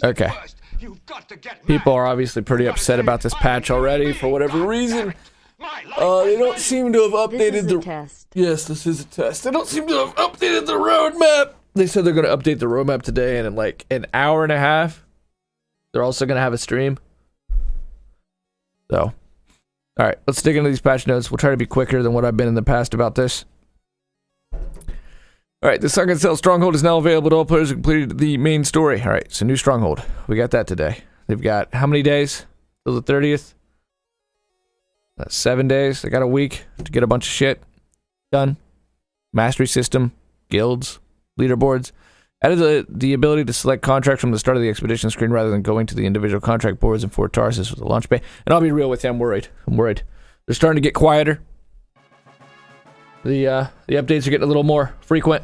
Okay. People are obviously pretty upset about this patch already for whatever reason. They don't seem to have updated the test. Yes, this is a test. They don't seem to have updated the roadmap. They said they're going to update the roadmap today, and in like an hour and a half, they're also going to have a stream. So, all right, let's dig into these patch notes. We'll try to be quicker than what I've been in the past about this. All right, the Sunken Cell Stronghold is now available to all players who completed the main story. All right, so new Stronghold. We got that today. They've got how many days till the 30th? That's 7 days. They got a week to get a bunch of shit done. Mastery system, guilds, leaderboards. Added the ability to select contracts from the start of the expedition screen rather than going to the individual contract boards in Fort Tarsis with the launch bay. And I'll be real with you, I'm worried. They're starting to get quieter. The updates are getting a little more frequent.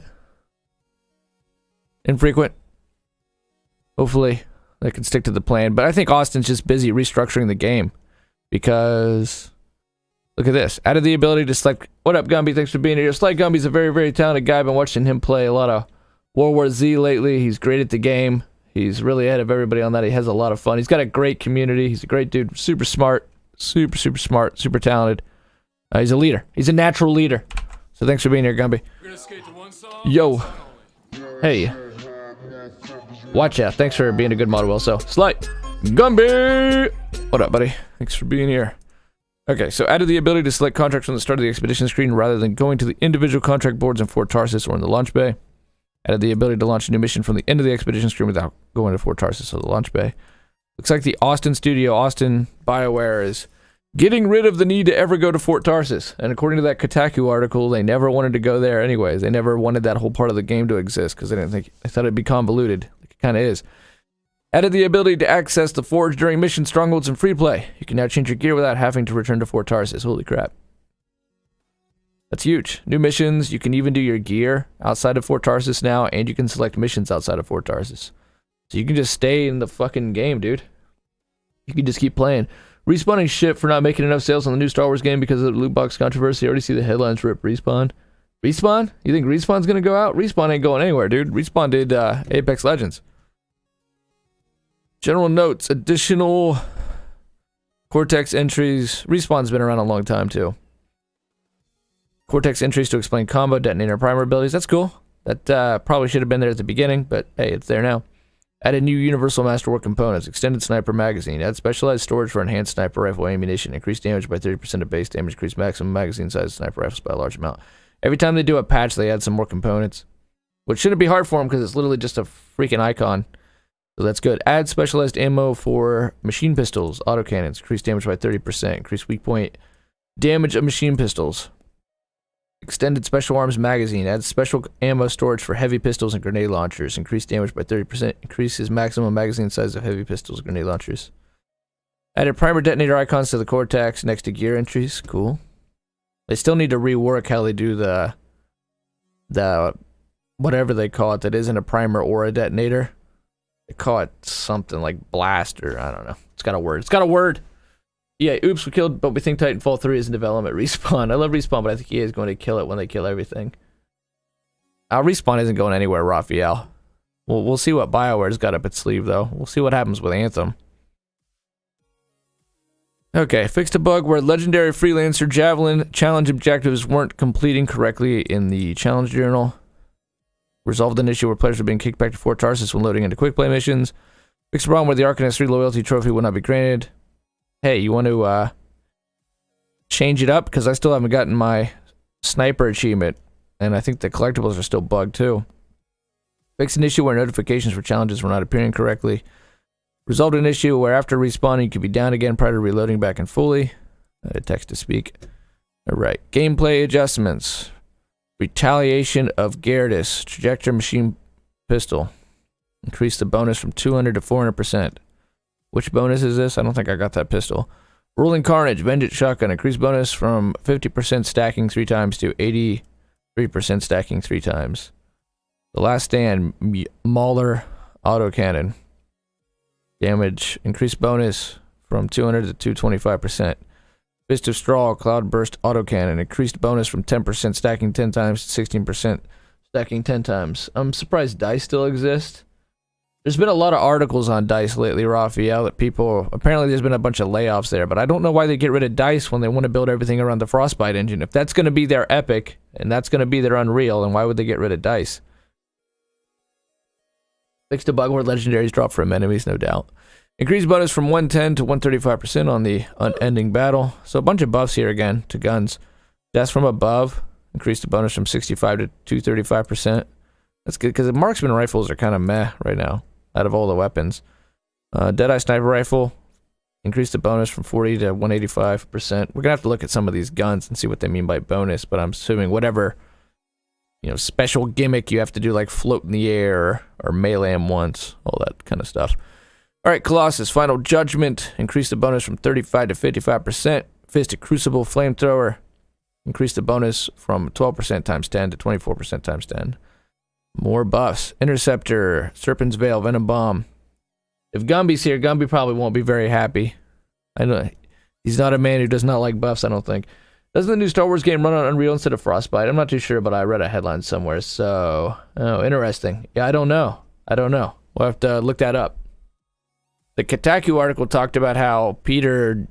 Infrequent. Hopefully they can stick to the plan. But I think Austin's just busy restructuring the game. Because look at this. Added the ability to select... What up, Gumby? Thanks for being here. Slight Gumby's a very, very talented guy. I've been watching him play a lot of World War Z lately. He's great at the game. He's really ahead of everybody on that. He has a lot of fun. He's got a great community. He's a great dude. Super smart. Super smart. Super talented. He's a leader. He's a natural leader. So thanks for being here, Gumby. Yo. Hey. Watch out. Thanks for being a good model. Well, so Slight Gumby. What up, buddy? Thanks for being here. Okay, so added the ability to select contracts from the start of the expedition screen rather than going to the individual contract boards in Fort Tarsis or in the launch bay. Added the ability to launch a new mission from the end of the expedition screen without going to Fort Tarsis or the launch bay. Looks like the Austin studio, Austin BioWare, is getting rid of the need to ever go to Fort Tarsis. And according to that Kotaku article, they never wanted to go there anyways. They never wanted that whole part of the game to exist because they thought it'd be convoluted. Like it kind of is. Added the ability to access the Forge during mission strongholds and free play. You can now change your gear without having to return to Fort Tarsis. Holy crap. That's huge. New missions. You can even do your gear outside of Fort Tarsis now, and you can select missions outside of Fort Tarsis. So you can just stay in the fucking game, dude. You can just keep playing. Respawning ship for not making enough sales on the new Star Wars game because of the loot box controversy. I already see the headlines rip Respawn. Respawn? You think Respawn's gonna go out? Respawn ain't going anywhere, dude. Respawn did Apex Legends. General notes, additional Cortex entries. Respawn's been around a long time, too. Cortex entries to explain combo, detonator, primer abilities. That's cool. That probably should have been there at the beginning, but hey, it's there now. Added new Universal Masterwork components. Extended Sniper Magazine. Add specialized storage for enhanced sniper rifle ammunition. Increase damage by 30% of base damage. Increase maximum magazine size of sniper rifles by a large amount. Every time they do a patch, they add some more components. Which shouldn't be hard for them because it's literally just a freaking icon. So that's good. Add specialized ammo for machine pistols, autocannons. Increase damage by 30%. Increase weak point damage of machine pistols. Extended special arms magazine. Add special ammo storage for heavy pistols and grenade launchers. Increase damage by 30%. Increases maximum magazine size of heavy pistols and grenade launchers. Added primer detonator icons to the Cortex next to gear entries. Cool. They still need to rework how they do the whatever they call it that isn't a primer or a detonator. They call it something like blast or I don't know. It's got a word. It's got a word. Yeah, oops, we killed, but we think Titanfall 3 is in development. Respawn. I love Respawn, but I think EA is going to kill it when they kill everything. Respawn isn't going anywhere, Raphael. We'll see what BioWare's got up its sleeve, though. We'll see what happens with Anthem. Okay, fixed a bug where legendary Freelancer Javelin challenge objectives weren't completing correctly in the challenge journal. Resolved an issue where players were being kicked back to Fort Tarsis when loading into quick play missions. Fixed a problem where the Arcanist 3 loyalty trophy would not be granted. Hey, you want to change it up? Because I still haven't gotten my sniper achievement. And I think the collectibles are still bugged too. Fixed an issue where notifications for challenges were not appearing correctly. Resolved an issue where after respawning you could be down again prior to reloading back and fully. Text to speak. Alright, gameplay adjustments. Retaliation of Gyarados. Trajector machine pistol. Increase the bonus from 200 to 400%. Which bonus is this? I don't think I got that pistol. Rolling Carnage, Vengeance Shotgun. Increased bonus from 50% stacking 3 times to 83% stacking 3 times. The Last Stand, Mauler Autocannon. Damage, increased bonus from 200 to 225%. Fist of Straw, Cloudburst Autocannon. Increased bonus from 10% stacking 10 times to 16% stacking 10 times. I'm surprised dice still exist. There's been a lot of articles on DICE lately, Raphael, that people... Apparently there's been a bunch of layoffs there, but I don't know why they get rid of DICE when they want to build everything around the Frostbite engine. If that's going to be their Epic, and that's going to be their Unreal, then why would they get rid of DICE? Fixed a bug where legendaries drop from enemies, no doubt. Increased bonus from 110 to 135% on the unending battle. So a bunch of buffs here again to guns. Deaths from above. Increased the bonus from 65 to 235%. That's good, because the marksman rifles are kind of meh right now, out of all the weapons. Deadeye sniper rifle. Increased the bonus from 40 to 185%. We're going to have to look at some of these guns and see what they mean by bonus, but I'm assuming whatever, you know, special gimmick you have to do, like float in the air or melee him once, all that kind of stuff. Alright, Colossus, Final Judgment. Increased the bonus from 35 to 55%. Fisted Crucible Flamethrower. Increased the bonus from 12% times 10 to 24% times 10. More buffs. Interceptor, Serpent's Veil, Venom Bomb. If Gumby's here, Gumby probably won't be very happy. I know he's not a man who does not like buffs, I don't think. Doesn't the new Star Wars game run on Unreal instead of Frostbite? I'm not too sure, but I read a headline somewhere, so... Oh, interesting. Yeah, I don't know. We'll have to look that up. The Kotaku article talked about how Peter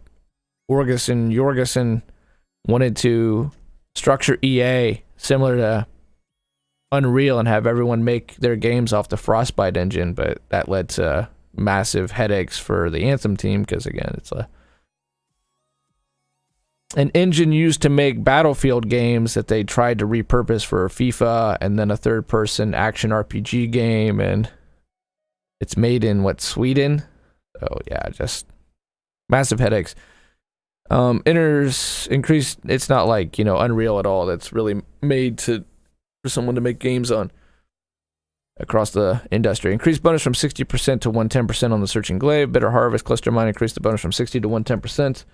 Jorgensen wanted to structure EA similar to Unreal and have everyone make their games off the Frostbite engine, but that led to massive headaches for the Anthem team, because again, it's an engine used to make Battlefield games that they tried to repurpose for FIFA and then a third-person action RPG game, and it's made in, Sweden? Oh yeah, just massive headaches. Increased, it's not like, you know, Unreal at all. That's really made for someone to make games on across the industry. Increased bonus from 60% to 110% on the Searching Glaive. Bitter Harvest, Cluster Mine increased the bonus from 60 to 110%.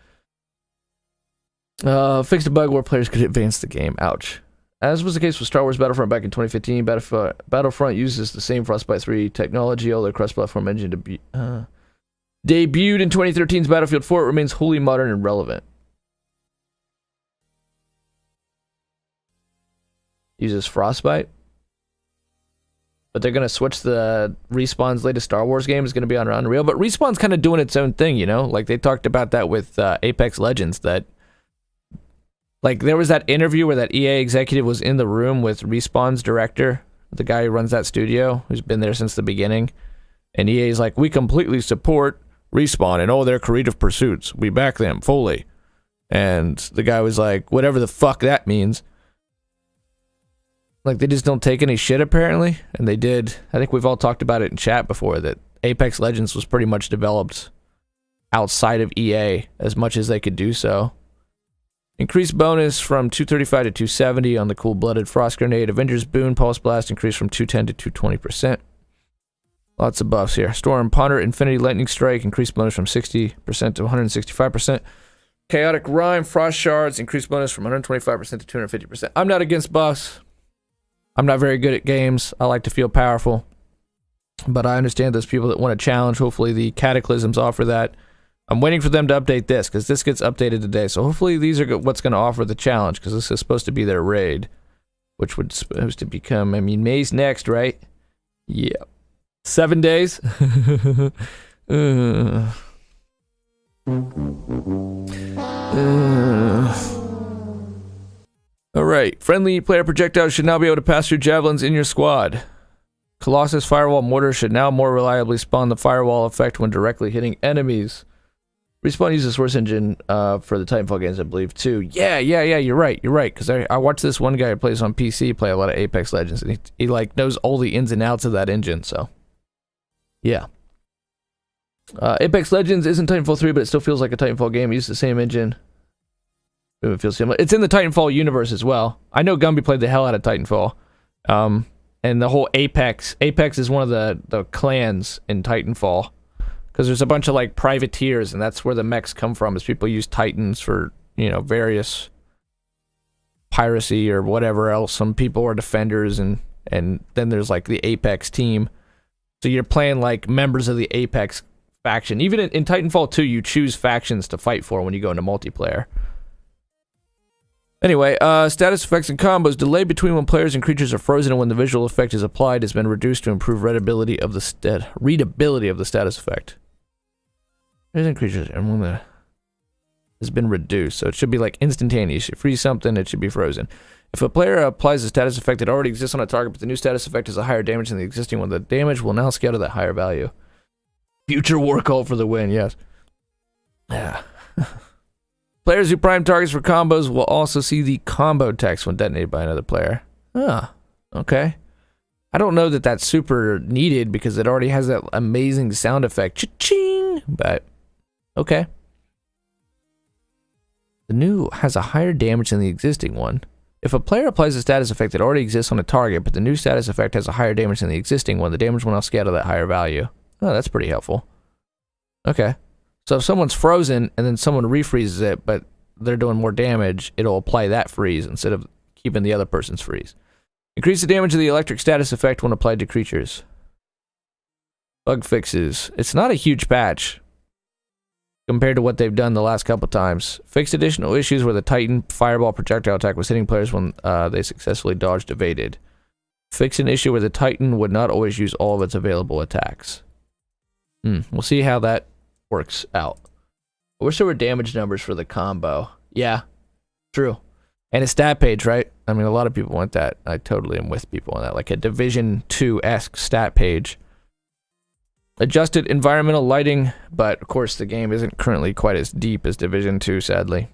Fixed a bug where players could advance the game. Ouch. As was the case with Star Wars Battlefront back in 2015, Battlefront uses the same Frostbite 3 technology, although cross-platform engine debuted in 2013's Battlefield 4, it remains wholly modern and relevant. Uses Frostbite. But they're going to switch the Respawn's latest Star Wars game is going to be on Unreal. But Respawn's kind of doing its own thing, you know? Like, they talked about that with Apex Legends, that... Like, there was that interview where that EA executive was in the room with Respawn's director, the guy who runs that studio, who's been there since the beginning. And EA's like, we completely support Respawn and all their creative pursuits. We back them fully. And the guy was like, whatever the fuck that means. Like, they just don't take any shit, apparently. And they did. I think we've all talked about it in chat before, that Apex Legends was pretty much developed outside of EA as much as they could do so. Increased bonus from 235 to 270 on the Cool-Blooded Frost Grenade. Avengers Boon Pulse Blast increased from 210 to 220%. Lots of buffs here. Storm Ponder Infinity Lightning Strike increased bonus from 60% to 165%. Chaotic Rhyme Frost Shards increased bonus from 125% to 250%. I'm not against buffs. I'm not very good at games. I like to feel powerful. But I understand those people that want a challenge. Hopefully the Cataclysms offer that. I'm waiting for them to update this, because this gets updated today. So hopefully these are what's going to offer the challenge, because this is supposed to be their raid, which would supposed to become, I mean, May's next, right? Yeah. 7 days? Alright. Friendly player projectiles should now be able to pass through javelins in your squad. Colossus Firewall Mortar should now more reliably spawn the firewall effect when directly hitting enemies. Respawn uses Source Engine for the Titanfall games, I believe, too. Yeah, you're right, because I watched this one guy who plays on PC play a lot of Apex Legends, and he like knows all the ins and outs of that engine, so... Yeah. Apex Legends isn't Titanfall 3, but it still feels like a Titanfall game. It uses the same engine. It feels similar. It's in the Titanfall universe as well. I know Gumby played the hell out of Titanfall. And the whole Apex is one of the clans in Titanfall. Because there's a bunch of, like, privateers, and that's where the mechs come from, is people use Titans for, you know, various piracy or whatever else. Some people are defenders, and then there's, like, the Apex team. So you're playing, like, members of the Apex faction. Even in Titanfall 2, you choose factions to fight for when you go into multiplayer. Anyway, status effects and combos. Delay between when players and creatures are frozen and when the visual effect is applied has been reduced to improve readability of the status effect. Players and creatures, and when the has been reduced, so it should be like instantaneous. You freeze something, it should be frozen. If a player applies a status effect that already exists on a target, but the new status effect has a higher damage than the existing one, the damage will now scale to that higher value. Future War Cult for the win, yes. Yeah. Players who prime targets for combos will also see the combo text when detonated by another player. Ah, okay. I don't know that that's super needed because it already has that amazing sound effect. Cha-ching! But, okay. The new has a higher damage than the existing one. If a player applies a status effect that already exists on a target, but the new status effect has a higher damage than the existing one, the damage will now scale to that higher value. Oh, that's pretty helpful. Okay. So if someone's frozen and then someone refreezes it, but they're doing more damage, it'll apply that freeze instead of keeping the other person's freeze. Increase the damage of the electric status effect when applied to creatures. Bug fixes. It's not a huge patch compared to what they've done the last couple times. Fixed additional issues where the Titan fireball projectile attack was hitting players when they successfully dodged evaded. Fix an issue where the Titan would not always use all of its available attacks. We'll see how that works out. I wish there were damage numbers for the combo. Yeah, true. And a stat page, right? I mean, a lot of people want that. I totally am with people on that. Like a Division 2-esque stat page. Adjusted environmental lighting, but of course the game isn't currently quite as deep as Division 2, sadly.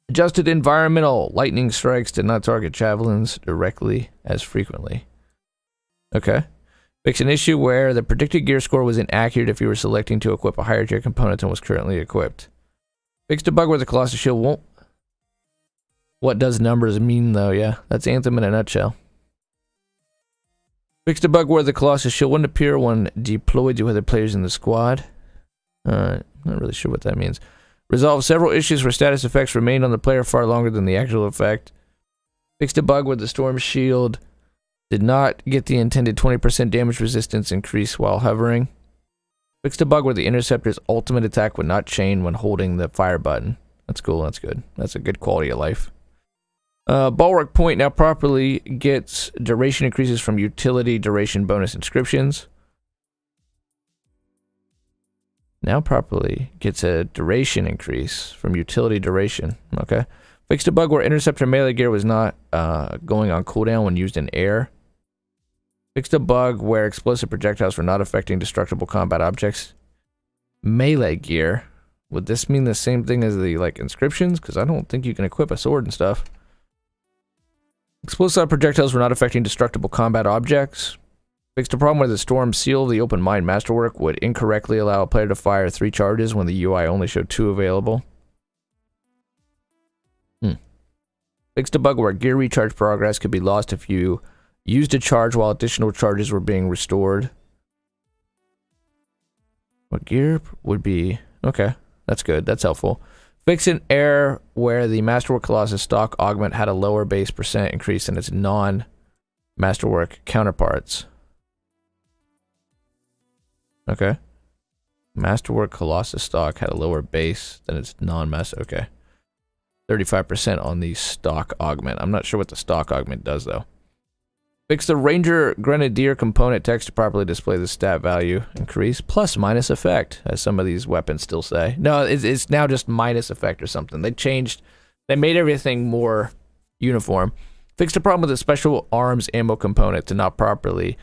Adjusted environmental lightning strikes did not target javelins directly as frequently. Okay. Fix an issue where the predicted gear score was inaccurate if you were selecting to equip a higher tier component than was currently equipped. Fixed a bug where the Colossus Shield won't... What does numbers mean though? Yeah, that's Anthem in a nutshell. Fixed a bug where the Colossus Shield wouldn't appear when deployed to other players in the squad. Not really sure what that means. Resolved several issues where status effects remained on the player far longer than the actual effect. Fixed a bug where the Storm Shield did not get the intended 20% damage resistance increase while hovering. Fixed a bug where the Interceptor's ultimate attack would not chain when holding the fire button. That's cool, that's good. That's a good quality of life. Bulwark Point now properly gets duration increases from utility duration bonus inscriptions. Now properly gets a duration increase from utility duration. Okay. Fixed a bug where Interceptor melee gear was not going on cooldown when used in air. Fixed a bug where explosive projectiles were not affecting destructible combat objects. Melee gear. Would this mean the same thing as the inscriptions? Because I don't think you can equip a sword and stuff. Explosive projectiles were not affecting destructible combat objects. Fixed a problem where the Storm Seal of the Open Mind Masterwork would incorrectly allow a player to fire 3 charges when the UI only showed 2 available. Fixed a bug where gear recharge progress could be lost if you used a charge while additional charges were being restored. What gear would be... Okay, that's good. That's helpful. Fix an error where the Masterwork Colossus stock augment had a lower base percent increase than its non-Masterwork counterparts. Okay. Masterwork Colossus stock had a lower base than its non-master... Okay. 35% on the stock augment. I'm not sure what the stock augment does, though. Fix the Ranger Grenadier component text to properly display the stat value increase. Plus minus effect, as some of these weapons still say. No, it's now just minus effect or something. They made everything more uniform. Fixed a problem with the special arms ammo component to not properly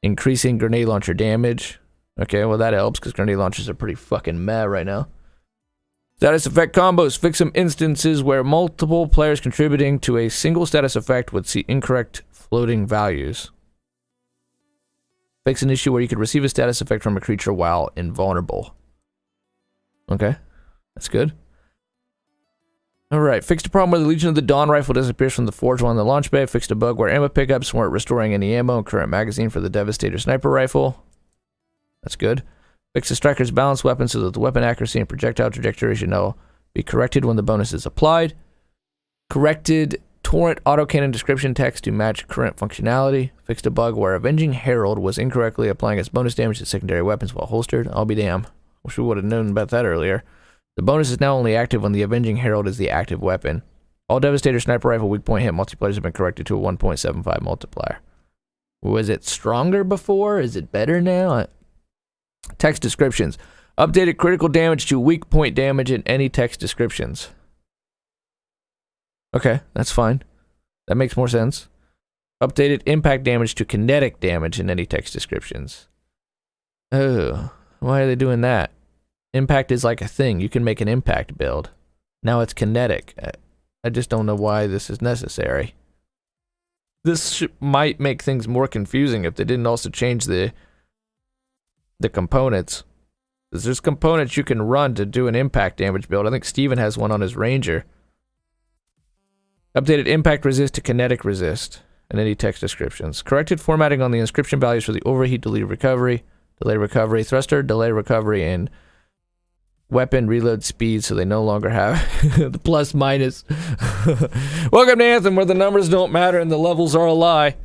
increasing grenade launcher damage. Okay, well that helps because grenade launchers are pretty fucking meh right now. Status effect combos. Fix some instances where multiple players contributing to a single status effect would see incorrect floating values. Fix an issue where you could receive a status effect from a creature while invulnerable. Okay, that's good. Alright, fixed a problem where the Legion of the Dawn rifle disappears from the forge while in the launch bay. Fixed a bug where ammo pickups weren't restoring any ammo in current magazine for the Devastator sniper rifle. That's good. Fix the Striker's balanced weapon so that the weapon accuracy and projectile trajectory should now be corrected when the bonus is applied. Corrected Torrent autocannon description text to match current functionality. Fixed a bug where Avenging Herald was incorrectly applying its bonus damage to secondary weapons while holstered. I'll be damned. Wish we would have known about that earlier. The bonus is now only active when the Avenging Herald is the active weapon. All Devastator Sniper Rifle weak point hit multipliers have been corrected to a 1.75 multiplier. Was it stronger before? Is it better now? Text descriptions. Updated critical damage to weak point damage in any text descriptions. Okay, that's fine. That makes more sense. Updated impact damage to kinetic damage in any text descriptions. Oh, why are they doing that? Impact is like a thing. You can make an impact build. Now it's kinetic. I just don't know why this is necessary. This might make things more confusing if they didn't also change the components. Because there's components you can run to do an impact damage build. I think Steven has one on his Ranger. Updated impact resist to kinetic resist in any text descriptions. Corrected formatting on the inscription values for the overheat, delay recovery, thruster, delay recovery, and weapon reload speed, so they no longer have the plus minus. Welcome to Anthem, where the numbers don't matter and the levels are a lie.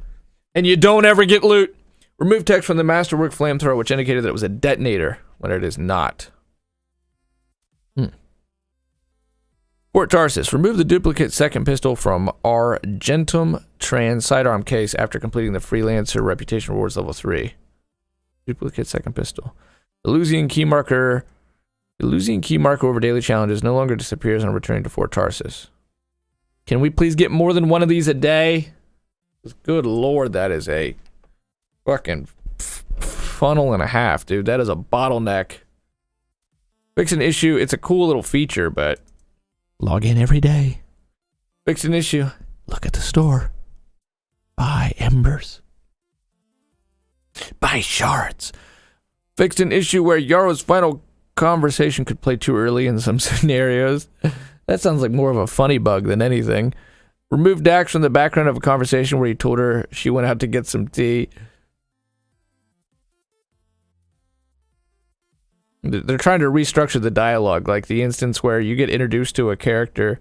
And you don't ever get loot. Remove text from the Masterwork flamethrower, which indicated that it was a detonator, when it is not. Fort Tarsus. Remove the duplicate second pistol from Argentum Trans sidearm case after completing the Freelancer Reputation Rewards level 3. Duplicate second pistol. Illusian key marker over daily challenges no longer disappears on returning to Fort Tarsus. Can we please get more than one of these a day? Good lord, that is a fucking funnel and a half, dude. That is a bottleneck. Fix an issue. It's a cool little feature, but log in every day. Fix an issue. Look at the store. Buy embers. Buy shards. Fixed an issue where Yaro's final conversation could play too early in some scenarios. That sounds like more of a funny bug than anything. Remove Dax from the background of a conversation where he told her she went out to get some tea. They're trying to restructure the dialogue, like the instance where you get introduced to a character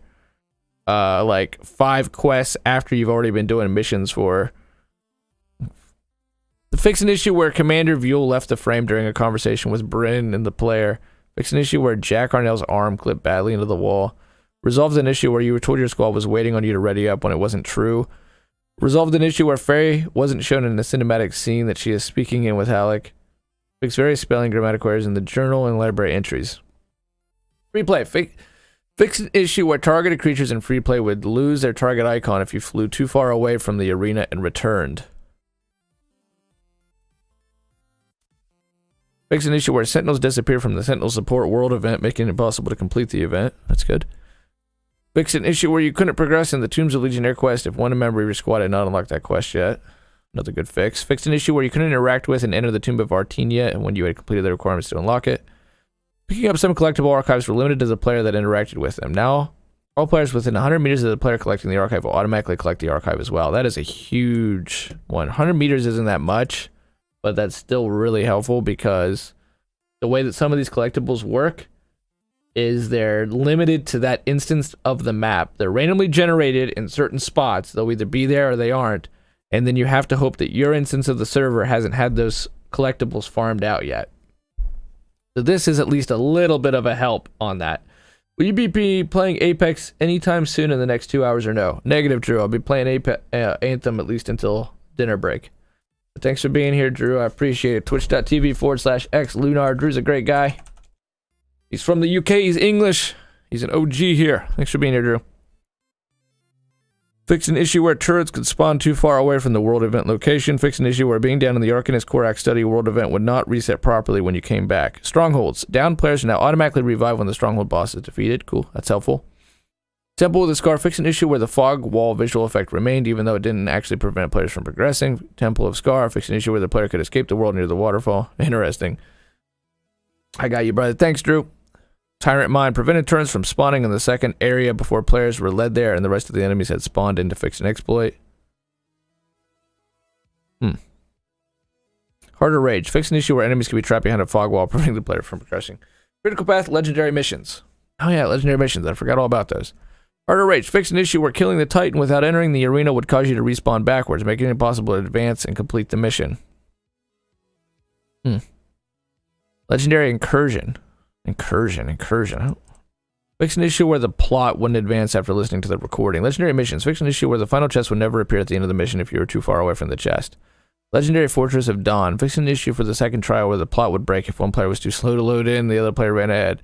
like 5 quests after you've already been doing missions for. Fix an issue where Commander Vuel left the frame during a conversation with Bryn and the player. Fix an issue where Jack Arnell's arm clipped badly into the wall. Resolved an issue where you were told your squad was waiting on you to ready up when it wasn't true. Resolved an issue where Faye wasn't shown in the cinematic scene that she is speaking in with Halleck. Fix various spelling grammatical errors in the journal and library entries. Free play. Fix an issue where targeted creatures in free play would lose their target icon if you flew too far away from the arena and returned. Fix an issue where Sentinels disappear from the Sentinel Support World event, making it impossible to complete the event. That's good. Fix an issue where you couldn't progress in the Tombs of Legionnaire quest if one member of your squad had not unlocked that quest yet. Another good fix. Fix an issue where you couldn't interact with and enter the Tomb of Artenia and when you had completed the requirements to unlock it. Picking up some collectible archives were limited to the player that interacted with them. Now, all players within 100 meters of the player collecting the archive will automatically collect the archive as well. That is a huge one. 100 meters isn't that much, but that's still really helpful because the way that some of these collectibles work is they're limited to that instance of the map. They're randomly generated in certain spots. They'll either be there or they aren't. And then you have to hope that your instance of the server hasn't had those collectibles farmed out yet. So this is at least a little bit of a help on that. Will you be playing Apex anytime soon in the next 2 hours or no? Negative, Drew. I'll be playing Anthem at least until dinner break. But thanks for being here, Drew. I appreciate it. Twitch.tv/xlunar. Drew's a great guy. He's from the UK. He's English. He's an OG here. Thanks for being here, Drew. Fix an issue where turrets could spawn too far away from the world event location. Fix an issue where being down in the Arcanist Korak Study world event would not reset properly when you came back. Strongholds. Down players are now automatically revive when the stronghold boss is defeated. Cool. That's helpful. Temple with a Scar. Fix an issue where the fog wall visual effect remained even though it didn't actually prevent players from progressing. Temple of Scar. Fix an issue where the player could escape the world near the waterfall. Interesting. I got you, brother. Thanks, Drew. Tyrant Mine prevented turrets from spawning in the second area before players were led there and the rest of the enemies had spawned in to fix an exploit. Harder Rage. Fix an issue where enemies can be trapped behind a fog wall, preventing the player from progressing. Critical Path Legendary Missions. Oh yeah, Legendary Missions. I forgot all about those. Harder Rage. Fix an issue where killing the Titan without entering the arena would cause you to respawn backwards, making it impossible to advance and complete the mission. Legendary Incursion. Incursion. Fix an issue where the plot wouldn't advance after listening to the recording. Legendary missions. Fix an issue where the final chest would never appear at the end of the mission if you were too far away from the chest. Legendary Fortress of Dawn. Fix an issue for the second trial where the plot would break if one player was too slow to load in, the other player ran ahead.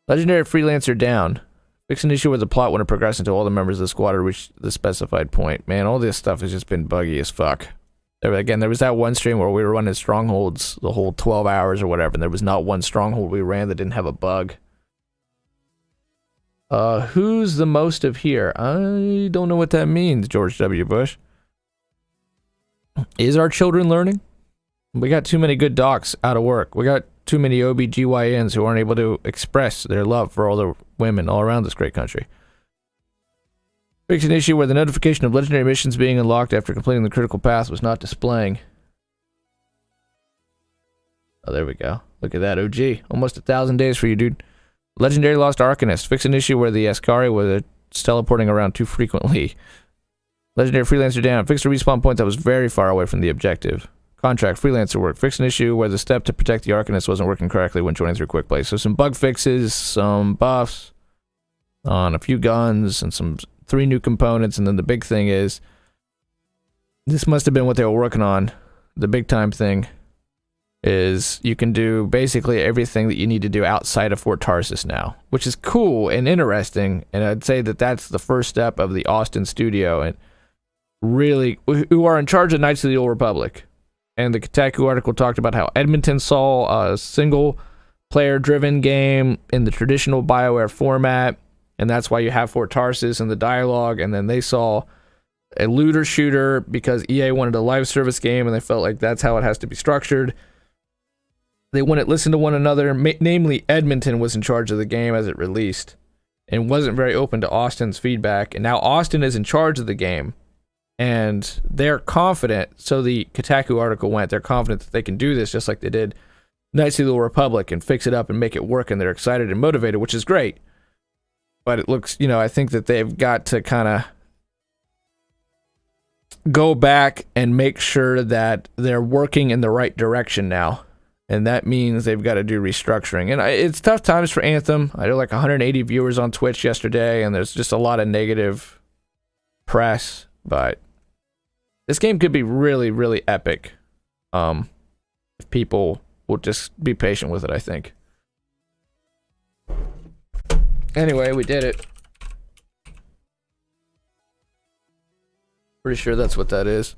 Legendary Freelancer Down. Fix an issue where the plot wouldn't progress until all the members of the squad had reached the specified point. Man, all this stuff has just been buggy as fuck. Again, there was that one stream where we were running strongholds the whole 12 hours or whatever, and there was not one stronghold we ran that didn't have a bug. Who's the most of here? I don't know what that means, George W. Bush. Is our children learning? We got too many good docs out of work. We got too many OBGYNs who aren't able to express their love for all the women all around this great country. Fix an issue where the notification of legendary missions being unlocked after completing the critical path was not displaying. Oh, there we go. Look at that, OG. Almost 1,000 days for you, dude. Legendary Lost Arcanist. Fix an issue where the Ascari was teleporting around too frequently. Legendary Freelancer Down. Fix a respawn point that was very far away from the objective. Contract Freelancer Work. Fix an issue where the step to protect the Arcanist wasn't working correctly when joining through Quick Play. So some bug fixes, some buffs on a few guns, and 3 new components, and then the big thing is, this must have been what they were working on. The big time thing is you can do basically everything that you need to do outside of Fort Tarsis now, which is cool and interesting, and I'd say that that's the first step of the Austin studio, and really, who are in charge of Knights of the Old Republic. And the Kotaku article talked about how Edmonton saw a single player driven game in the traditional BioWare format, and that's why you have Fort Tarsis in the dialogue, and then they saw a looter shooter because EA wanted a live service game, and they felt like that's how it has to be structured. They wouldn't listen to one another, namely Edmonton was in charge of the game as it released, and wasn't very open to Austin's feedback, and now Austin is in charge of the game, and they're confident, so the Kotaku article went, they're confident that they can do this just like they did Knights of the Old Republic and fix it up and make it work, and they're excited and motivated, which is great. But it looks, I think that they've got to kind of go back and make sure that they're working in the right direction now. And that means they've got to do restructuring. And it's tough times for Anthem. I had like 180 viewers on Twitch yesterday, and there's just a lot of negative press. But this game could be really, really epic if people will just be patient with it, I think. Anyway, we did it. Pretty sure that's what that is.